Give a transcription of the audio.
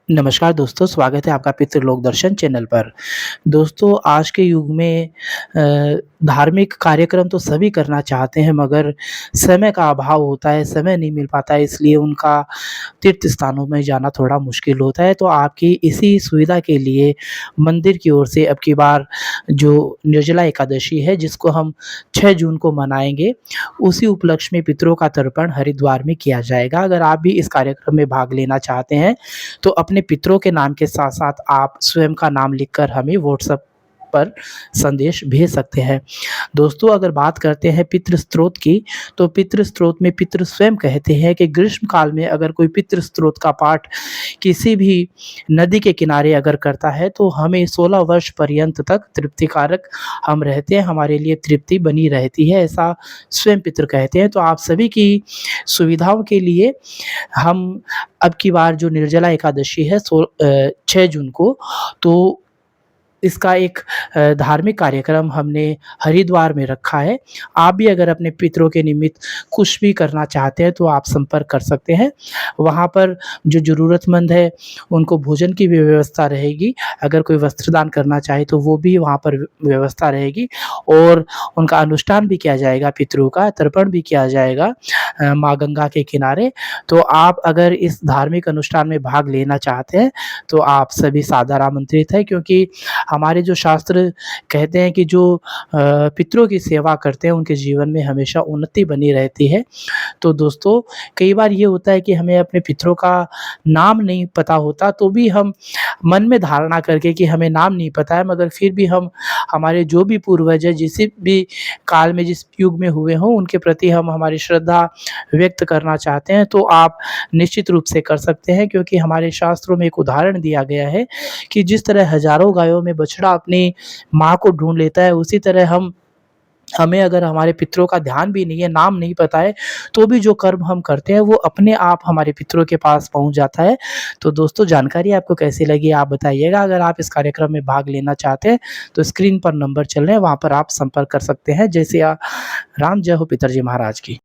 नमस्कार दोस्तों, स्वागत है आपका पितृलोक दर्शन चैनल पर। दोस्तों, आज के युग में धार्मिक कार्यक्रम तो सभी करना चाहते हैं मगर समय का अभाव होता है, समय नहीं मिल पाता है इसलिए उनका तीर्थ स्थानों में जाना थोड़ा मुश्किल होता है। तो आपकी इसी सुविधा के लिए मंदिर की ओर से अब की बार जो निर्जला एकादशी है जिसको हम 6 जून को मनाएँगे, उसी उपलक्ष्य में पितरों का तर्पण हरिद्वार में किया जाएगा। अगर आप भी इस कार्यक्रम में भाग लेना चाहते हैं तो अपने पितरों के नाम के साथ-साथ आप स्वयं का नाम लिखकर हमें व्हाट्सएप पर संदेश भेज सकते हैं। दोस्तों, अगर बात करते हैं पितृ स्त्रोत की, तो पितृ स्त्रोत में पितृ स्वयं कहते हैं कि ग्रीष्म काल में अगर कोई पितृ स्त्रोत का पाठ किसी भी नदी के किनारे अगर करता है, तो हमें 16 वर्ष पर्यंत तक तृप्तिकारक हम रहते हैं, हमारे लिए तृप्ति बनी रहती है, ऐसा स्वयं पितृ कहते हैं। तो आप सभी की सुविधाओं के लिए हम अब की बार जो निर्जला एकादशी है 6 जून को, तो इसका एक धार्मिक कार्यक्रम हमने हरिद्वार में रखा है। आप भी अगर अपने पितरों के निमित्त कुछ भी करना चाहते हैं तो आप संपर्क कर सकते हैं। वहाँ पर जो ज़रूरतमंद है उनको भोजन की भी व्यवस्था रहेगी। अगर कोई वस्त्रदान करना चाहे तो वो भी वहाँ पर व्यवस्था रहेगी और उनका अनुष्ठान भी किया जाएगा, पितरों का तर्पण भी किया जाएगा माँ गंगा के किनारे। तो आप अगर इस धार्मिक अनुष्ठान में भाग लेना चाहते हैं तो आप सभी सादर आमंत्रित हैं, क्योंकि हमारे जो शास्त्र कहते हैं कि जो पितरों की सेवा करते हैं उनके जीवन में हमेशा उन्नति बनी रहती है। तो दोस्तों, कई बार ये होता है कि हमें अपने पितरों का नाम नहीं पता होता, तो भी हम मन में धारणा करके कि हमें नाम नहीं पता है मगर फिर भी हम हमारे जो भी पूर्वज हैं जिस भी काल में जिस युग में हुए हों उनके प्रति हम हमारी श्रद्धा व्यक्त करना चाहते हैं तो आप निश्चित रूप से कर सकते हैं, क्योंकि हमारे शास्त्रों में एक उदाहरण दिया गया है कि जिस तरह हज़ारों गायों में बछड़ा अपनी माँ को ढूँढ लेता है, उसी तरह हमें अगर हमारे पितरों का ध्यान भी नहीं है, नाम नहीं पता है, तो भी जो कर्म हम करते हैं वो अपने आप हमारे पितरों के पास पहुँच जाता है। तो दोस्तों, जानकारी आपको कैसी लगी आप बताइएगा। अगर आप इस कार्यक्रम में भाग लेना चाहते हैं तो स्क्रीन पर नंबर चल रहे हैं, वहाँ पर आप संपर्क कर सकते हैं। जय सिया राम, जय हो पितरजी महाराज की।